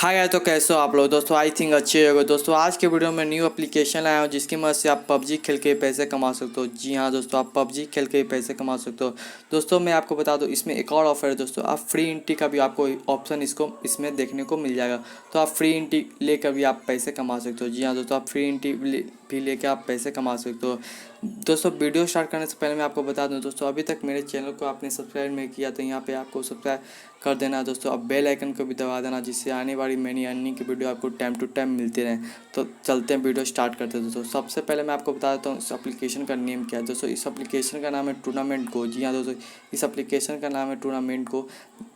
हाय यार, तो कैसे हो आप लोग दोस्तों। आई थिंक अच्छे होंगे दोस्तों। आज के वीडियो में न्यू एप्लीकेशन आया हूँ जिसकी मदद से आप पबजी खेल के पैसे कमा सकते हो। जी हाँ दोस्तों, आप पबजी खेल के पैसे कमा सकते हो। दोस्तों मैं आपको बता दूँ, इसमें एक और ऑफर है दोस्तों। आप फ्री एंट्री का भी आपको ऑप्शन इसमें देखने को मिल जाएगा। तो आप फ्री एंट्री लेकर भी आप पैसे कमा सकते हो। जी हाँ दोस्तों, आप फ्री एंट्री भी लेकर आप पैसे कमा सकते हो। दोस्तों वीडियो स्टार्ट करने से पहले मैं आपको बता दूं दोस्तों, अभी तक मेरे चैनल को आपने सब्सक्राइब नहीं किया तो यहाँ पे आपको सब्सक्राइब कर देना दोस्तों। अब बेल आइकन को भी दबा देना, जिससे आने वाली मनी अर्निंग की वीडियो आपको टाइम टू टाइम मिलती रहे। तो चलते हैं, वीडियो स्टार्ट करते हैं दोस्तों। सबसे पहले मैं आपको बता देता हूँ इस एप्लीकेशन का नेम क्या है दोस्तों। इस एप्लीकेशन का नाम है टूर्नामेंट गो। जी हाँ दोस्तों, इस एप्लीकेशन का नाम है टूर्नामेंट गो।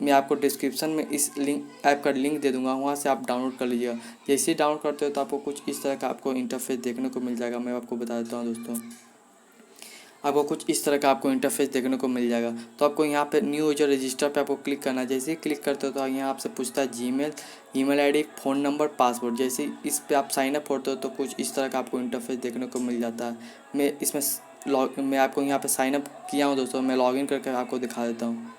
मैं आपको डिस्क्रिप्शन में इस ऐप का लिंक दे दूँगा, वहाँ से आप डाउनलोड कर लीजिएगा। जैसे ही डाउनलोड करते हो तो आपको कुछ इस तरह का आपको इंटरफेस देखने को मिल जाएगा। मैं आपको बता देता हूँ दोस्तों, आपको कुछ इस तरह का आपको इंटरफेस देखने को मिल जाएगा। तो आपको यहाँ पे न्यू यूजर रजिस्टर पे आपको क्लिक करना है। जैसे ही क्लिक करते हो तो यहाँ आपसे पूछता है Gmail, email ID, phone number, password. जैसे ही इस पे आप साइन अप होते हो तो कुछ इस तरह का आपको इंटरफेस देखने को मिल जाता है। मैं आपको यहाँ पे साइन अप किया हूँ दोस्तों। मैं लॉगिन करके आपको दिखा देता हूँ।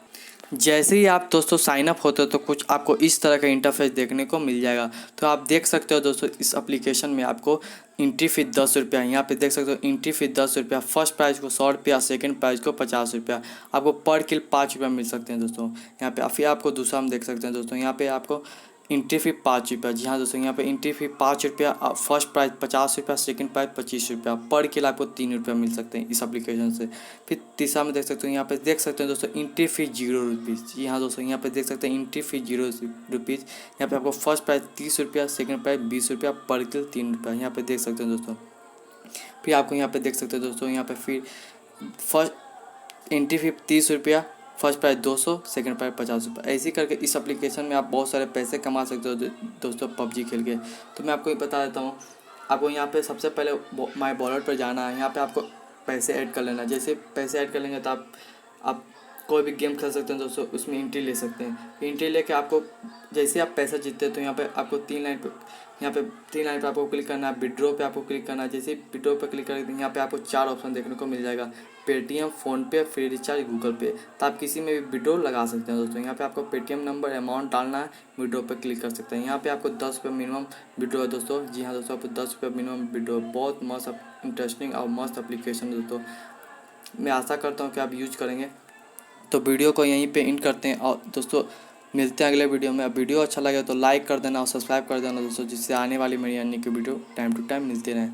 जैसे ही आप दोस्तों साइन अप होते हो तो कुछ आपको इस तरह का इंटरफेस देखने को मिल जाएगा। तो आप देख सकते हो दोस्तों, इस एप्लीकेशन में आपको एंट्री फ़ी 10 रुपया, यहाँ पे देख सकते हो एंट्री फ़ी 10 रुपया। फर्स्ट प्राइज़ को 100 रुपया, सेकंड प्राइज़ को 50 रुपया। आपको पर किल 5 रुपया मिल सकते हैं दोस्तों। यहाँ पे फिर आपको दूसरा हम देख सकते हैं दोस्तों, यहाँ पे आपको एंट्री फ़ी 5 रुपया। जी हाँ दोस्तों, यहाँ पे एंट्री फ़ी 5 रुपया, फर्स्ट प्राइज़ 50 रुपया, सेकंड प्राइज़ 25 रुपया। पर किल आपको 3 रुपया मिल सकते हैं इस एप्लीकेशन से। फिर तीसरा में देख सकते हो, यहाँ पे देख सकते हैं दोस्तों एंट्री फ़ी 0 रुपीज़। जी हाँ दोस्तों, यहाँ पे देख सकते हैं एंट्री फ़ी 0 रुपीज़। यहाँ पे आपको फर्स्ट प्राइज़ 30 रुपया, सेकंड प्राइज़ 20 रुपया, पर किल 3 रुपया। यहाँ पे देख सकते हैं दोस्तों। फिर आपको यहाँ पे देख सकते हैं दोस्तों, यहाँ पे फिर फर्स्ट एंट्री फ़ी 30 रुपया, फर्स्ट प्राइस 200, सेकंड प्राइस 50 रुपये। ऐसे ही करके इस एप्लीकेशन में आप बहुत सारे पैसे कमा सकते हो दोस्तों पबजी खेल के। तो मैं आपको ये बता देता हूँ, आपको यहाँ पे सबसे पहले माई वॉलेट पर जाना है। यहाँ पे आपको पैसे ऐड कर लेना। जैसे पैसे ऐड कर लेंगे तो आप कोई भी गेम खेल सकते हैं दोस्तों, उसमें एंट्री ले सकते हैं। एंट्री लेके आपको जैसे आप पैसा जीतते हैं तो यहाँ पे आपको तीन लाइन पे आपको क्लिक करना है। विड्रॉ पे आपको क्लिक करना है। जैसे विड्रॉ पे क्लिक करेंगे यहाँ पे आपको 4 ऑप्शन देखने को मिल जाएगा, Paytm, PhonePe, free recharge, Google पे। तो आप किसी में भी विड्रॉ लगा सकते हैं दोस्तों। यहाँ पे आपको पेटीएम नंबर, अमाउंट डालना है, विड्रॉ पे क्लिक कर सकते हैं। यहाँ पे आपको 10 रुपये मिनिमम विड्रॉ है दोस्तों। जी हाँ दोस्तों, आपको 10 रुपये मिनिमम विड्रॉ। बहुत मस्त इंटरेस्टिंग और मस्त एप्लीकेशन दोस्तों। मैं आशा करता हूँ कि आप यूज करेंगे। तो वीडियो को यहीं पे एंड करते हैं और दोस्तों मिलते हैं अगले वीडियो में। अब वीडियो अच्छा लगे तो लाइक कर देना और सब्सक्राइब कर देना दोस्तों, जिससे आने वाली मेरी अन्य की वीडियो टाइम टू टाइम मिलती रहे।